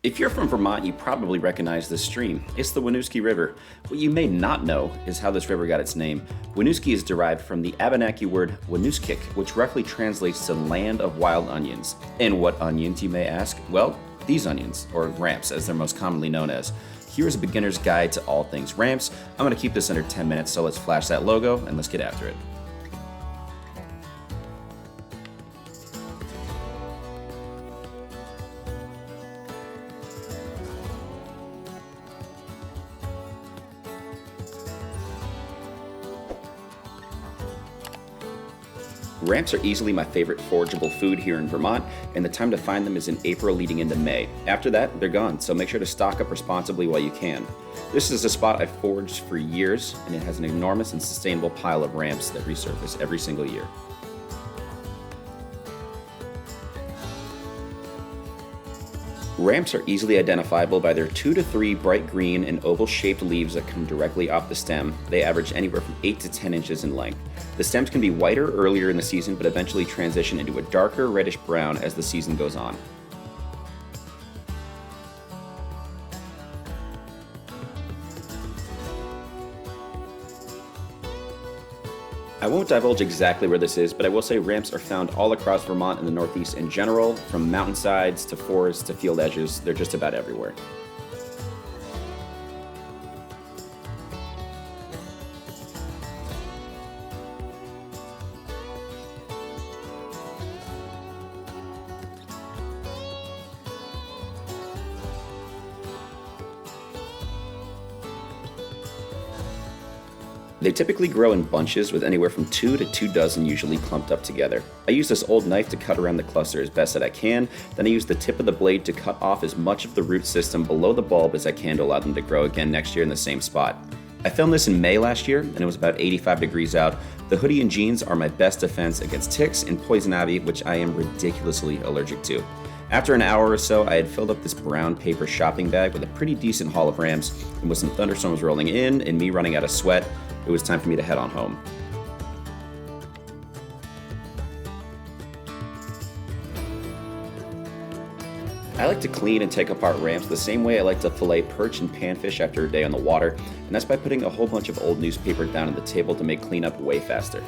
If you're from Vermont, you probably recognize this stream. It's the Winooski River. What you may not know is how this river got its name. Winooski is derived from the Abenaki word Winooskik, which roughly translates to land of wild onions. And what onions, you may ask? Well, these onions, or ramps as they're most commonly known as. Here's a beginner's guide to all things ramps. I'm going to keep this under 10 minutes, so let's flash that logo and let's get after it. Ramps are easily my favorite forageable food here in Vermont, and the time to find them is in April leading into May. After that, they're gone, so make sure to stock up responsibly while you can. This is a spot I've foraged for years, and it has an enormous and sustainable pile of ramps that resurface every single year. Ramps are easily identifiable by their 2 to 3 bright green and oval-shaped leaves that come directly off the stem. They average anywhere from 8 to 10 inches in length. The stems can be whiter earlier in the season, but eventually transition into a darker reddish brown as the season goes on. I won't divulge exactly where this is, but I will say ramps are found all across Vermont and the Northeast in general, from mountainsides to forests to field edges. They're just about everywhere. They typically grow in bunches with anywhere from 2 to 2 dozen usually clumped up together. I use this old knife to cut around the cluster as best that I can, then I use the tip of the blade to cut off as much of the root system below the bulb as I can to allow them to grow again next year in the same spot. I filmed this in May last year, and it was about 85 degrees out. The hoodie and jeans are my best defense against ticks and poison ivy, which I am ridiculously allergic to. After an hour or so, I had filled up this brown paper shopping bag with a pretty decent haul of ramps, and with some thunderstorms rolling in and me running out of sweat, it was time for me to head on home. I like to clean and take apart ramps the same way I like to fillet perch and panfish after a day on the water, and that's by putting a whole bunch of old newspaper down on the table to make cleanup way faster.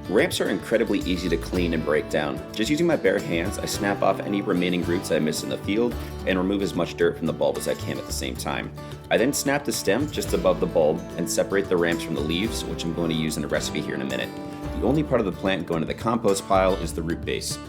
Ramps are incredibly easy to clean and break down. Just using my bare hands, I snap off any remaining roots I miss in the field and remove as much dirt from the bulb as I can at the same time. I then snap the stem just above the bulb and separate the ramps from the leaves, which I'm going to use in a recipe here in a minute. The only part of the plant going to the compost pile is the root base.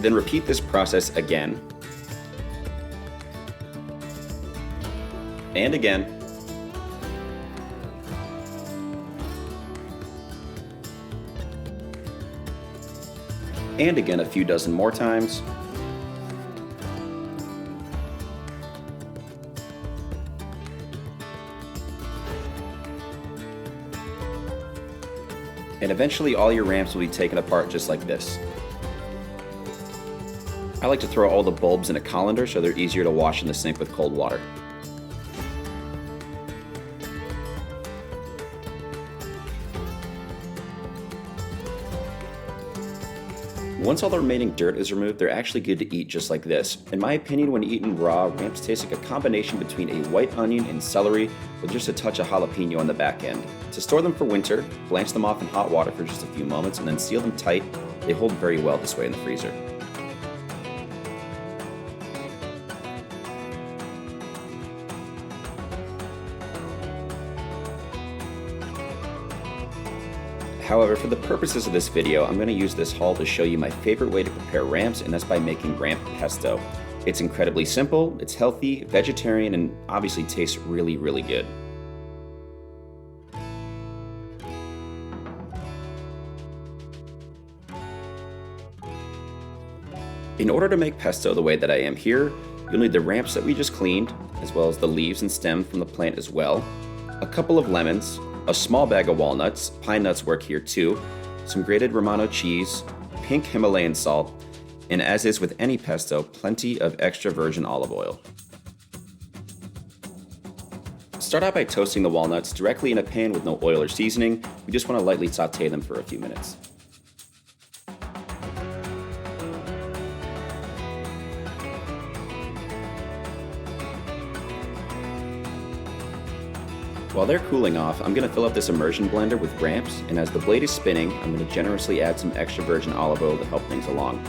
Then repeat this process again, and again, and again a few dozen more times. And eventually all your ramps will be taken apart just like this. I like to throw all the bulbs in a colander so they're easier to wash in the sink with cold water. Once all the remaining dirt is removed, they're actually good to eat just like this. In my opinion, when eaten raw, ramps taste like a combination between a white onion and celery with just a touch of jalapeno on the back end. To store them for winter, blanch them off in hot water for just a few moments and then seal them tight. They hold very well this way in the freezer. However, for the purposes of this video, I'm going to use this haul to show you my favorite way to prepare ramps, and that's by making ramp pesto. It's incredibly simple, it's healthy, vegetarian, and obviously tastes really, really good. In order to make pesto the way that I am here, you'll need the ramps that we just cleaned, as well as the leaves and stem from the plant as well, a couple of lemons, a small bag of walnuts, pine nuts work here too, some grated Romano cheese, pink Himalayan salt, and as is with any pesto, plenty of extra virgin olive oil. Start out by toasting the walnuts directly in a pan with no oil or seasoning. We just want to lightly saute them for a few minutes. While they're cooling off, I'm going to fill up this immersion blender with ramps, and as the blade is spinning, I'm going to generously add some extra virgin olive oil to help things along.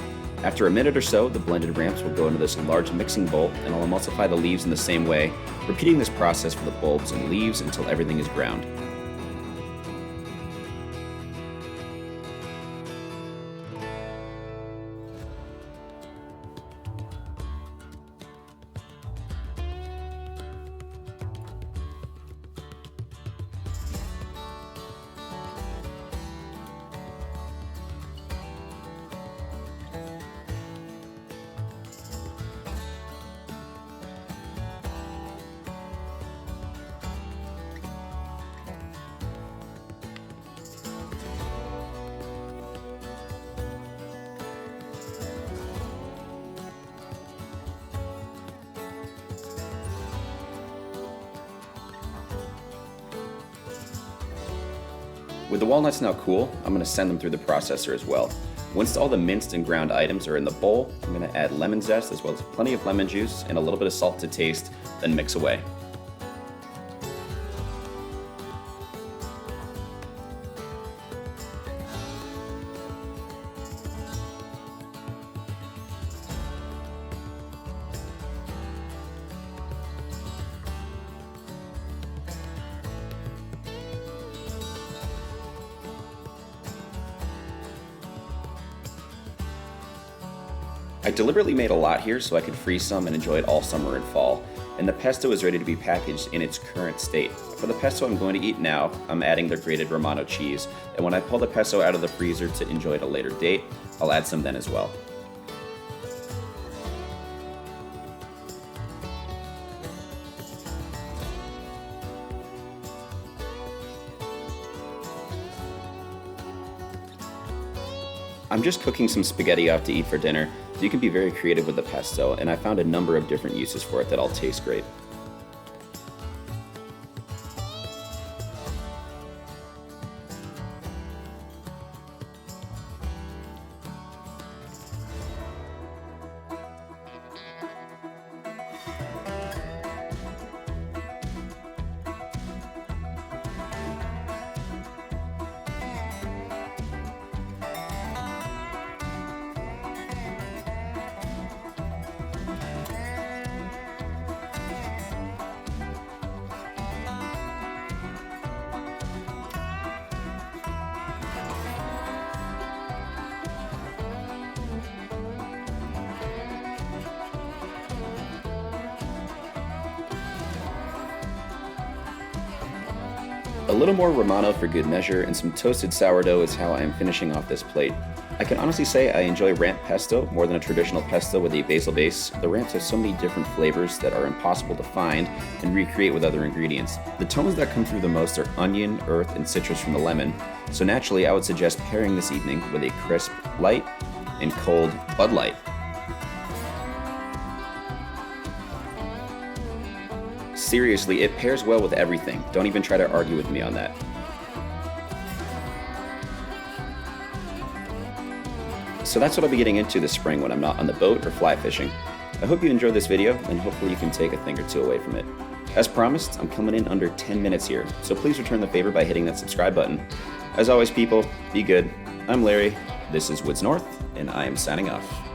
After a minute or so, the blended ramps will go into this large mixing bowl, and I'll emulsify the leaves in the same way, repeating this process for the bulbs and leaves until everything is browned. With the walnuts now cool, I'm going to send them through the processor as well. Once all the minced and ground items are in the bowl, I'm going to add lemon zest as well as plenty of lemon juice and a little bit of salt to taste, then mix away. I deliberately made a lot here so I could freeze some and enjoy it all summer and fall, and the pesto is ready to be packaged in its current state. For the pesto I'm going to eat now, I'm adding the grated Romano cheese, and when I pull the pesto out of the freezer to enjoy it at a later date, I'll add some then as well. I'm just cooking some spaghetti up to eat for dinner, so you can be very creative with the pesto, and I found a number of different uses for it that all taste great. A little more Romano for good measure, and some toasted sourdough is how I am finishing off this plate. I can honestly say I enjoy ramp pesto more than a traditional pesto with a basil base. The ramps have so many different flavors that are impossible to find and recreate with other ingredients. The tones that come through the most are onion, earth, and citrus from the lemon, so naturally I would suggest pairing this evening with a crisp, light, and cold Bud Light. Seriously, it pairs well with everything. Don't even try to argue with me on that. So that's what I'll be getting into this spring when I'm not on the boat or fly fishing. I hope you enjoyed this video, and hopefully you can take a thing or two away from it. As promised, I'm coming in under 10 minutes here, so please return the favor by hitting that subscribe button. As always, people, be good. I'm Larry, this is Woods North, and I am signing off.